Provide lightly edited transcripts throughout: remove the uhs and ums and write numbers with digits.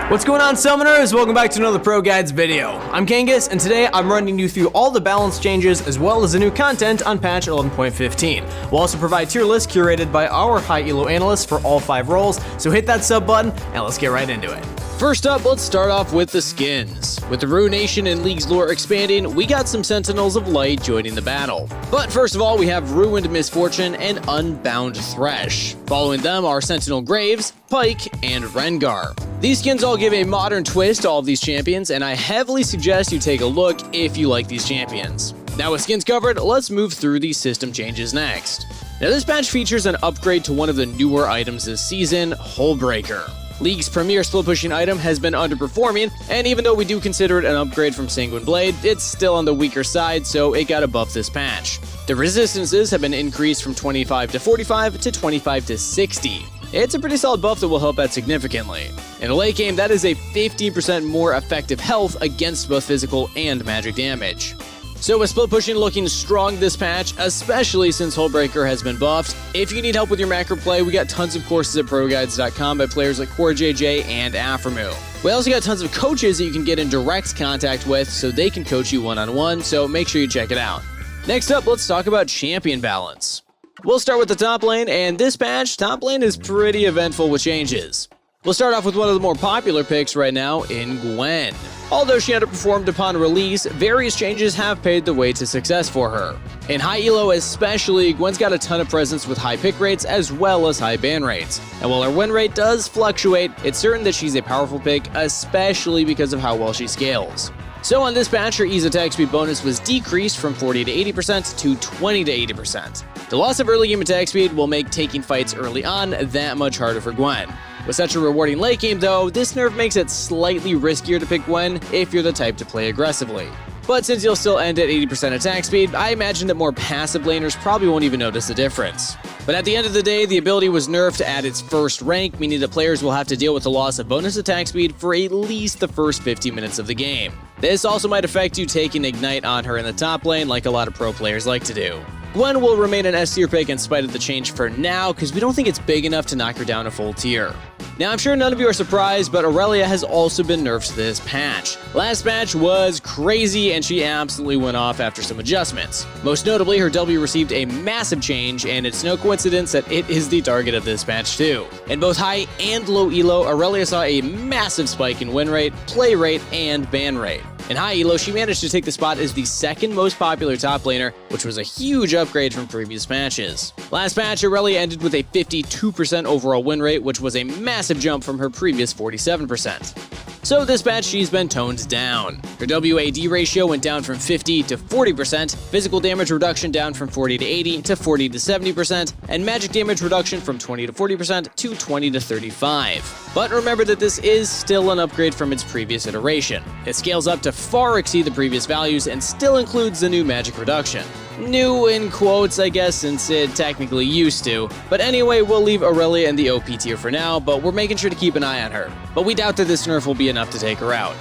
What's going on, Summoners? Welcome back to another Pro Guides video. I'm Kangas, and today I'm running you through all the balance changes as well as the new content on patch 11.15. We'll also provide tier lists curated by our high elo analysts for all 5 roles, so hit that sub button and let's get right into it. First up, let's start off with the skins. With the Ruination and League's lore expanding, we got some Sentinels of Light joining the battle. But first of all, we have Ruined Misfortune and Unbound Thresh. Following them are Sentinel Graves, Pike, and Rengar. These skins all give a modern twist to all of these champions, and I heavily suggest you take a look if you like these champions. Now with skins covered, let's move through these system changes next. Now this patch features an upgrade to one of the newer items this season, Hullbreaker. League's premier split pushing item has been underperforming, and even though we do consider it an upgrade from Sanguine Blade, it's still on the weaker side, so it got a buff this patch. The resistances have been increased from 25 to 45 to 25 to 60. It's a pretty solid buff that will help out significantly. In a late game, that is a 15% more effective health against both physical and magic damage. So with split pushing looking strong this patch, especially since Hullbreaker has been buffed, if you need help with your macro play, we got tons of courses at ProGuides.com by players like CoreJJ and Aframu. We also got tons of coaches that you can get in direct contact with so they can coach you one-on-one, so make sure you check it out. Next up, let's talk about champion balance. We'll start with the top lane, and this patch, top lane is pretty eventful with changes. We'll start off with one of the more popular picks right now in Gwen. Although she underperformed upon release, various changes have paved the way to success for her. In high elo especially, Gwen's got a ton of presence with high pick rates as well as high ban rates. And while her win rate does fluctuate, it's certain that she's a powerful pick, especially because of how well she scales. So on this patch, her ease attack speed bonus was decreased from 40 to 80% to 20 to 80%. The loss of early game attack speed will make taking fights early on that much harder for Gwen. With such a rewarding late game though, this nerf makes it slightly riskier to pick Gwen if you're the type to play aggressively. But since you'll still end at 80% attack speed, I imagine that more passive laners probably won't even notice the difference. But at the end of the day, the ability was nerfed at its first rank, meaning that players will have to deal with the loss of bonus attack speed for at least the first 50 minutes of the game. This also might affect you taking Ignite on her in the top lane like a lot of pro players like to do. Gwen will remain an S tier pick in spite of the change for now, because we don't think it's big enough to knock her down a full tier. Now, I'm sure none of you are surprised, but Aurelia has also been nerfed this patch. Last patch was crazy, and she absolutely went off after some adjustments. Most notably, her W received a massive change, and it's no coincidence that it is the target of this patch too. In both high and low elo, Aurelia saw a massive spike in win rate, play rate, and ban rate. In high elo, she managed to take the spot as the second most popular top laner, which was a huge upgrade from previous patches. Last patch, Aurelia ended with a 52% overall win rate, which was a massive jump from her previous 47%. So this patch, she's been toned down. Her WAD ratio went down from 50 to 40%, physical damage reduction down from 40 to 80 to 40 to 70%, and magic damage reduction from 20 to 40% to 20 to 35. But remember that this is still an upgrade from its previous iteration. It scales up to far exceed the previous values and still includes the new magic reduction. New in quotes, I guess, since it technically used to. But anyway, we'll leave Aurelia in the OP tier for now, but we're making sure to keep an eye on her. But we doubt that this nerf will be enough to take her out.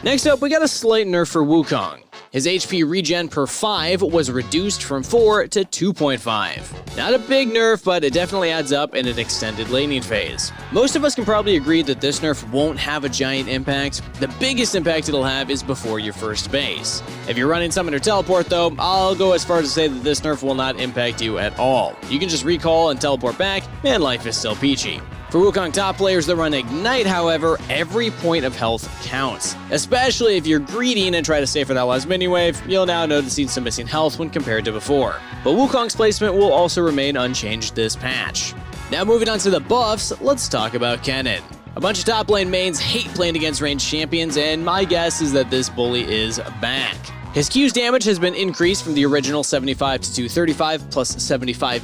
Next up, we got a slight nerf for Wukong. His HP regen per 5 was reduced from 4 to 2.5. Not a big nerf, but it definitely adds up in an extended laning phase. Most of us can probably agree that this nerf won't have a giant impact. The biggest impact it'll have is before your first base. If you're running Summon or Teleport though, I'll go as far as to say that this nerf will not impact you at all. You can just recall and teleport back, and life is still peachy. For Wukong top players that run Ignite, however, every point of health counts. Especially if you're greedy and try to stay for that last mini-wave, you'll now notice some missing health when compared to before. But Wukong's placement will also remain unchanged this patch. Now moving on to the buffs, let's talk about Kennen. A bunch of top lane mains hate playing against ranged champions, and my guess is that this bully is back. His Q's damage has been increased from the original 75 to 235 plus 75%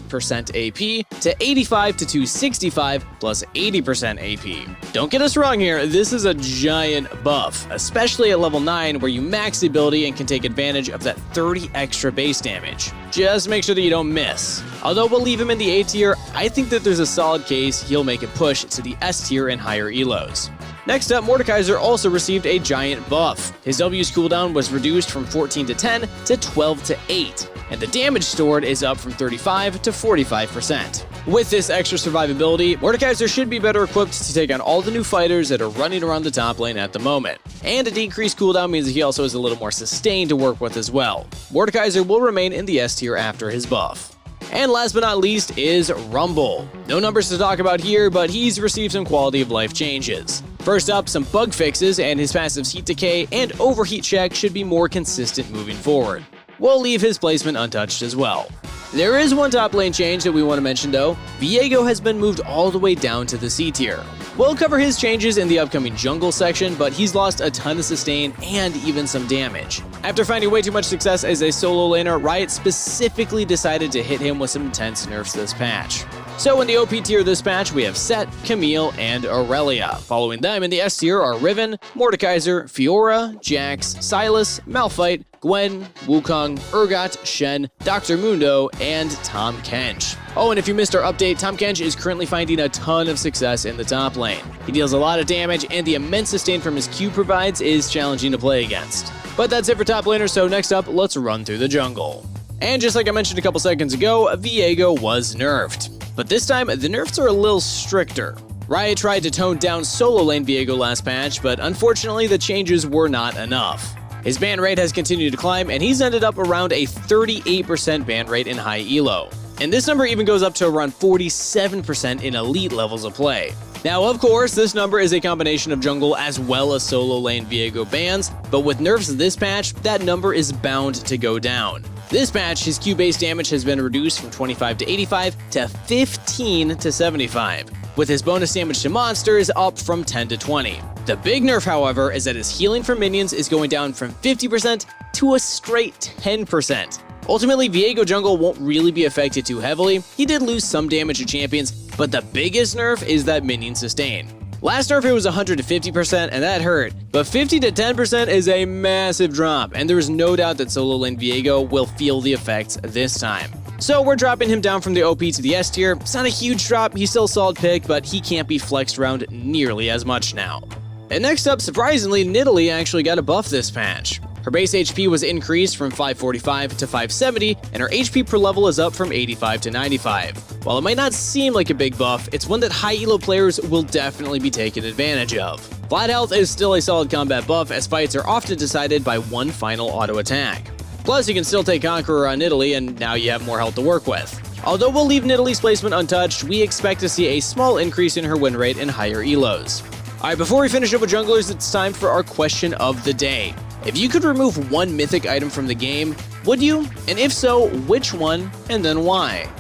AP to 85 to 265 plus 80% AP. Don't get us wrong here, this is a giant buff, especially at level 9 where you max the ability and can take advantage of that 30 extra base damage. Just make sure that you don't miss. Although we'll leave him in the A tier, I think that there's a solid case he'll make a push to the S tier and higher elos. Next up, Mordekaiser also received a giant buff. His W's cooldown was reduced from 14 to 10 to 12 to 8, and the damage stored is up from 35 to 45%. With this extra survivability, Mordekaiser should be better equipped to take on all the new fighters that are running around the top lane at the moment. And a decreased cooldown means that he also has a little more sustain to work with as well. Mordekaiser will remain in the S tier after his buff. And last but not least is Rumble. No numbers to talk about here, but he's received some quality of life changes. First up, some bug fixes, and his passives Heat Decay and Overheat Check should be more consistent moving forward. We'll leave his placement untouched as well. There is one top lane change that we want to mention though. Viego has been moved all the way down to the C tier. We'll cover his changes in the upcoming jungle section, but he's lost a ton of sustain and even some damage. After finding way too much success as a solo laner, Riot specifically decided to hit him with some intense nerfs this patch. So in the OP tier this patch, we have Set, Camille, and Aurelia. Following them in the S tier are Riven, Mordekaiser, Fiora, Jax, Sylas, Malphite, Gwen, Wukong, Urgot, Shen, Dr. Mundo, and Tahm Kench. Oh, and if you missed our update, Tahm Kench is currently finding a ton of success in the top lane. He deals a lot of damage, and the immense sustain from his Q provides is challenging to play against. But that's it for top laners, so next up, let's run through the jungle. And just like I mentioned a couple seconds ago, Viego was nerfed. But this time, the nerfs are a little stricter. Riot tried to tone down solo lane Viego last patch, but unfortunately the changes were not enough. His ban rate has continued to climb, and he's ended up around a 38% ban rate in high elo. And this number even goes up to around 47% in elite levels of play. Now, of course, this number is a combination of jungle as well as solo lane Viego bans, but with nerfs this patch, that number is bound to go down. This patch, his Q-based damage has been reduced from 25 to 85 to 15 to 75, with his bonus damage to monsters up from 10 to 20. The big nerf, however, is that his healing for minions is going down from 50% to a straight 10%. Ultimately, Viego jungle won't really be affected too heavily. He did lose some damage to champions, but the biggest nerf is that minion sustain. Last nerf it was 100 to 50% and that hurt, but 50 to 10% is a massive drop, and there is no doubt that solo lane Viego will feel the effects this time. So we're dropping him down from the OP to the S tier. It's not a huge drop, he's still a solid pick, but he can't be flexed around nearly as much now. And next up, surprisingly, Nidalee actually got a buff this patch. Her base HP was increased from 545 to 570, and her HP per level is up from 85 to 95. While it might not seem like a big buff, it's one that high elo players will definitely be taken advantage of. Flat health is still a solid combat buff, as fights are often decided by one final auto attack. Plus, you can still take Conqueror on Nidalee, and now you have more health to work with. Although we'll leave Nidalee's placement untouched, we expect to see a small increase in her win rate and higher elos. Alright, before we finish up with junglers, it's time for our question of the day. If you could remove one mythic item from the game, would you? And if so, which one, and then why?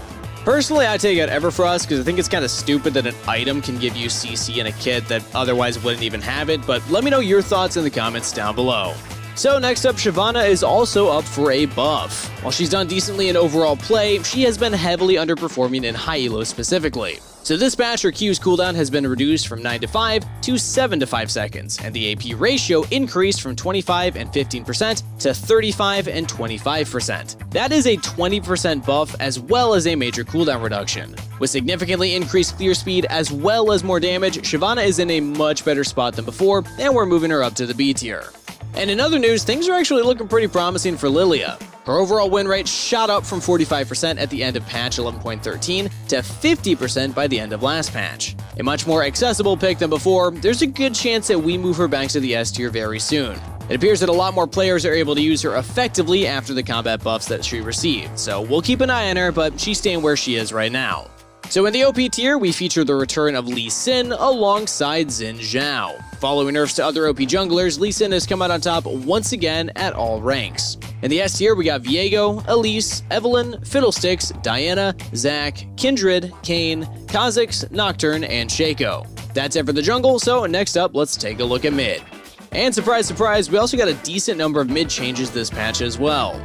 Personally, I'd take out Everfrost because I think it's kind of stupid that an item can give you CC in a kit that otherwise wouldn't even have it, but let me know your thoughts in the comments down below. So next up, Shyvana is also up for a buff. While she's done decently in overall play, she has been heavily underperforming in high elo specifically. So this patch, her Q's cooldown has been reduced from 9 to 5 to 7 to 5 seconds, and the AP ratio increased from 25 and 15% to 35 and 25%. That is a 20% buff as well as a major cooldown reduction. With significantly increased clear speed as well as more damage, Shyvana is in a much better spot than before, and we're moving her up to the B tier. And in other news, things are actually looking pretty promising for Lilia. Her overall win rate shot up from 45% at the end of patch 11.13 to 50% by the end of last patch. A much more accessible pick than before, there's a good chance that we move her back to the S tier very soon. It appears that a lot more players are able to use her effectively after the combat buffs that she received, so we'll keep an eye on her, but she's staying where she is right now. So in the OP tier, we feature the return of Lee Sin alongside Xin Zhao. Following nerfs to other OP junglers, Lee Sin has come out on top once again at all ranks. In the S tier, we got Viego, Elise, Evelynn, Fiddlesticks, Diana, Zac, Kindred, Kayn, Kha'Zix, Nocturne, and Shaco. That's it for the jungle, so next up, let's take a look at mid. And surprise, surprise, we also got a decent number of mid changes this patch as well.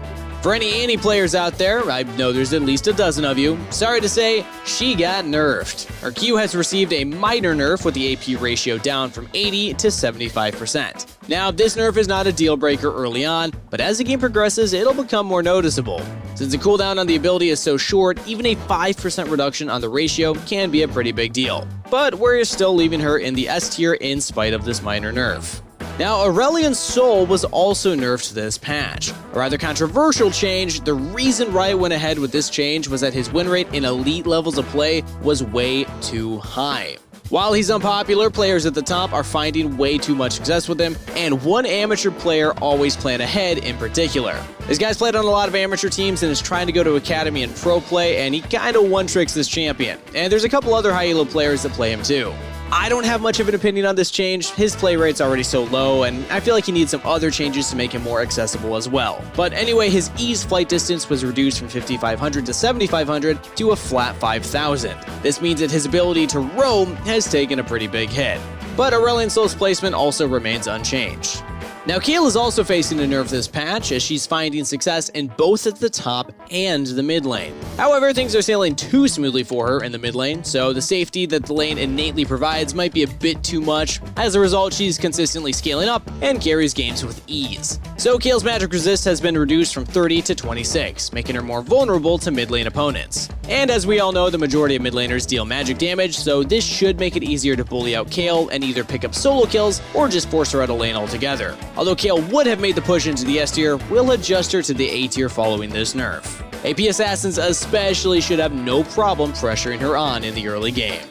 For any Annie players out there, I know there's at least a dozen of you, sorry to say, she got nerfed. Her Q has received a minor nerf with the AP ratio down from 80 to 75%. Now, this nerf is not a deal breaker early on, but as the game progresses, it'll become more noticeable. Since the cooldown on the ability is so short, even a 5% reduction on the ratio can be a pretty big deal. But we're still leaving her in the S tier in spite of this minor nerf. Now, Aurelian's Soul was also nerfed this patch. A rather controversial change. The reason Riot went ahead with this change was that his win rate in elite levels of play was way too high. While he's unpopular, players at the top are finding way too much success with him, and one amateur player always plan ahead in particular. This guy's played on a lot of amateur teams and is trying to go to Academy and Pro play, and he kinda one-tricks this champion. And there's a couple other high elo players that play him too. I don't have much of an opinion on this change. His play rate's already so low, and I feel like he needs some other changes to make him more accessible as well. But anyway, his ease flight distance was reduced from 5,500 to 7,500 to a flat 5,000. This means that his ability to roam has taken a pretty big hit. But Aurelian Soul's placement also remains unchanged. Now, Kayle is also facing a nerf this patch, as she's finding success in both at the top and the mid lane. However, things are sailing too smoothly for her in the mid lane, so the safety that the lane innately provides might be a bit too much. As a result, she's consistently scaling up and carries games with ease. So Kayle's magic resist has been reduced from 30 to 26, making her more vulnerable to mid lane opponents. And as we all know, the majority of mid laners deal magic damage, so this should make it easier to bully out Kayle and either pick up solo kills or just force her out of lane altogether. Although Kayle would have made the push into the S tier, we'll adjust her to the A tier following this nerf. AP assassins especially should have no problem pressuring her on in the early game.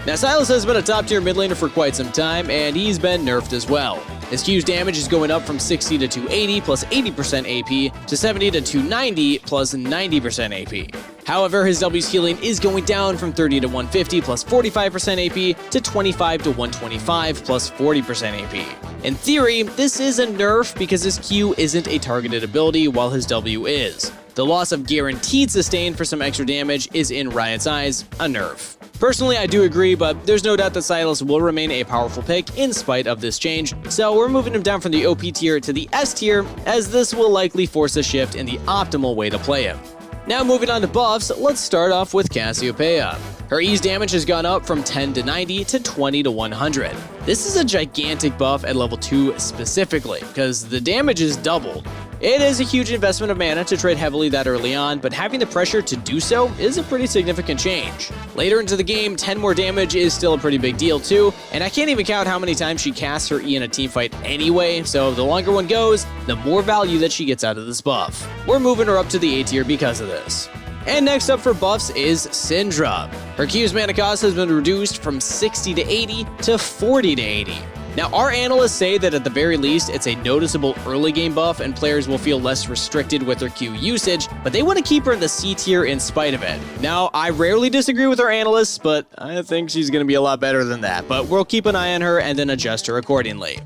Now, Sylas has been a top tier mid laner for quite some time, and he's been nerfed as well. His Q's damage is going up from 60 to 280 plus 80% AP to 70 to 290 plus 90% AP. However, his W's healing is going down from 30 to 150 plus 45% AP to 25 to 125 plus 40% AP. In theory, this is a nerf because his Q isn't a targeted ability while his W is. The loss of guaranteed sustain for some extra damage is in Riot's eyes a nerf. Personally, I do agree, but there's no doubt that Sylas will remain a powerful pick in spite of this change, so we're moving him down from the OP tier to the S tier, as this will likely force a shift in the optimal way to play him. Now moving on to buffs, let's start off with Cassiopeia. Her ease damage has gone up from 10 to 90 to 20 to 100. This is a gigantic buff at level 2 specifically, because the damage is doubled. It is a huge investment of mana to trade heavily that early on, but having the pressure to do so is a pretty significant change. Later into the game, 10 more damage is still a pretty big deal too, and I can't even count how many times she casts her E in a teamfight anyway, so the longer one goes, the more value that she gets out of this buff. We're moving her up to the A tier because of this. And next up for buffs is Syndra. Her Q's mana cost has been reduced from 60 to 80 to 40 to 80. Now, our analysts say that at the very least, it's a noticeable early game buff and players will feel less restricted with their Q usage, but they want to keep her in the C tier in spite of it. Now, I rarely disagree with our analysts, but I think she's going to be a lot better than that, but we'll keep an eye on her and then adjust her accordingly.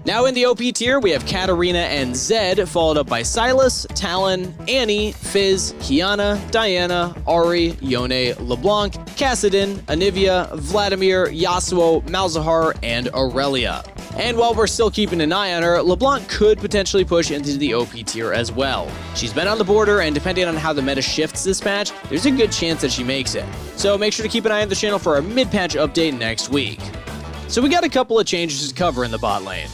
Now in the OP tier, we have Katarina and Zed, followed up by Sylas, Talon, Annie, Fizz, Kiana, Diana, Ahri, Yone, LeBlanc, Kassadin, Anivia, Vladimir, Yasuo, Malzahar, and Aurelia. And while we're still keeping an eye on her, LeBlanc could potentially push into the OP tier as well. She's been on the border, and depending on how the meta shifts this patch, there's a good chance that she makes it. So make sure to keep an eye on the channel for our mid-patch update next week. So we got a couple of changes to cover in the bot lane.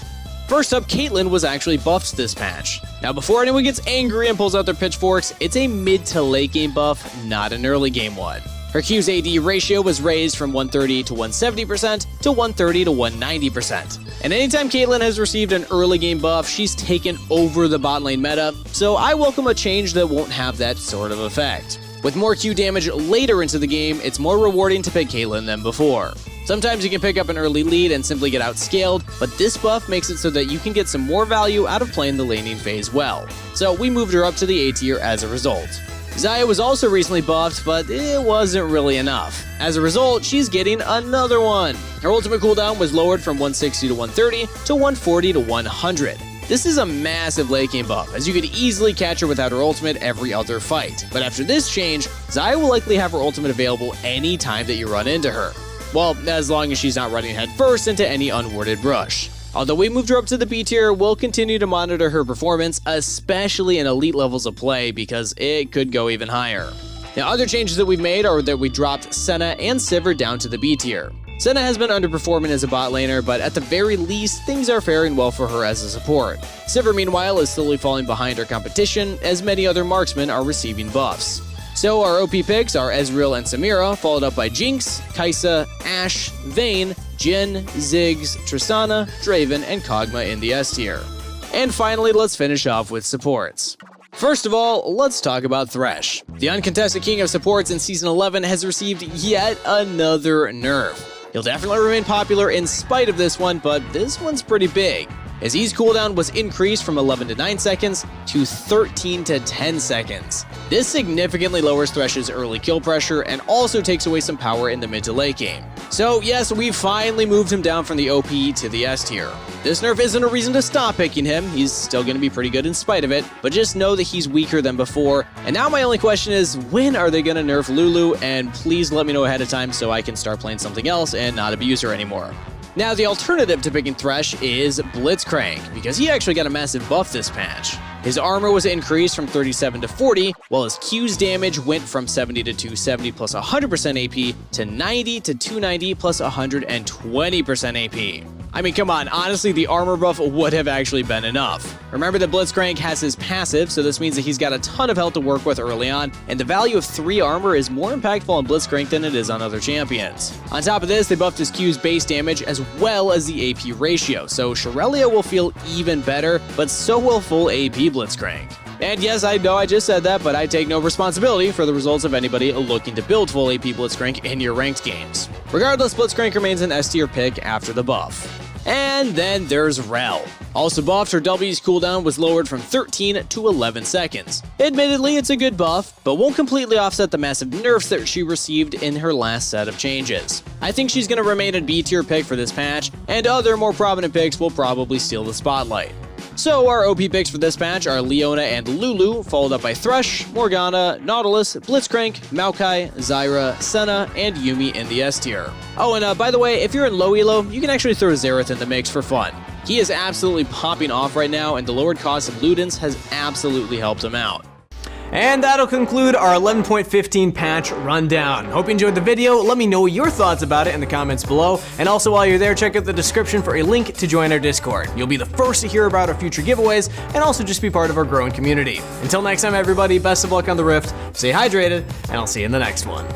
First up, Caitlyn was actually buffed this patch. Now before anyone gets angry and pulls out their pitchforks, it's a mid to late game buff, not an early game one. Her Q's AD ratio was raised from 130 to 170% to 130 to 190%. And anytime Caitlyn has received an early game buff, she's taken over the bot lane meta, so I welcome a change that won't have that sort of effect. With more Q damage later into the game, it's more rewarding to pick Caitlyn than before. Sometimes you can pick up an early lead and simply get outscaled, but this buff makes it so that you can get some more value out of playing the laning phase well. So we moved her up to the A tier as a result. Xayah was also recently buffed, but it wasn't really enough. As a result, she's getting another one. Her ultimate cooldown was lowered from 160 to 130 to 140 to 100. This is a massive late game buff, as you could easily catch her without her ultimate every other fight. But after this change, Xayah will likely have her ultimate available any time that you run into her. Well, as long as she's not running headfirst into any unwarded brush. Although we moved her up to the B tier, we'll continue to monitor her performance, especially in elite levels of play, because it could go even higher. Now, other changes that we've made are that we dropped Senna and Sivir down to the B tier. Senna has been underperforming as a bot laner, but at the very least, things are faring well for her as a support. Sivir, meanwhile, is slowly falling behind her competition, as many other marksmen are receiving buffs. So our OP picks are Ezreal and Samira, followed up by Jinx, Kai'Sa, Ashe, Vayne, Jhin, Ziggs, Tristana, Draven, and Kog'Maw in the S tier. And finally, let's finish off with supports. First of all, let's talk about Thresh. The uncontested king of supports in Season 11 has received yet another nerf. He'll definitely remain popular in spite of this one, but this one's pretty big. His E's cooldown was increased from 11 to 9 seconds to 13 to 10 seconds. This significantly lowers Thresh's early kill pressure and also takes away some power in the mid to late game. So yes, we finally moved him down from the OP to the S tier. This nerf isn't a reason to stop picking him, he's still going to be pretty good in spite of it, but just know that he's weaker than before. And now my only question is, when are they going to nerf Lulu? And please let me know ahead of time so I can start playing something else and not abuse her anymore. Now, the alternative to picking Thresh is Blitzcrank, because he actually got a massive buff this patch. His armor was increased from 37 to 40, while his Q's damage went from 70 to 270 plus 100% AP to 90 to 290 plus 120% AP. I mean, come on, honestly, the armor buff would have actually been enough. Remember that Blitzcrank has his passive, so this means that he's got a ton of health to work with early on, and the value of 3 armor is more impactful on Blitzcrank than it is on other champions. On top of this, they buffed his Q's base damage as well as the AP ratio, so Shirellia will feel even better, but so will full AP Blitzcrank. And yes, I know I just said that, but I take no responsibility for the results of anybody looking to build full AP Blitzcrank in your ranked games. Regardless, Blitzcrank remains an S tier pick after the buff. And then there's Rel. Also buffed, her W's cooldown was lowered from 13 to 11 seconds. Admittedly, it's a good buff, but won't completely offset the massive nerfs that she received in her last set of changes. I think she's going to remain a B tier pick for this patch, and other more prominent picks will probably steal the spotlight. So our OP picks for this patch are Leona and Lulu, followed up by Thresh, Morgana, Nautilus, Blitzcrank, Maokai, Zyra, Senna, and Yuumi in the S tier. Oh, and by the way, if you're in low elo, you can actually throw Xerath in the mix for fun. He is absolutely popping off right now, and the lowered cost of Ludens has absolutely helped him out. And that'll conclude our 11.15 patch rundown. Hope you enjoyed the video. Let me know your thoughts about it in the comments below. And also while you're there, check out the description for a link to join our Discord. You'll be the first to hear about our future giveaways and also just be part of our growing community. Until next time, everybody, best of luck on the Rift, stay hydrated, and I'll see you in the next one.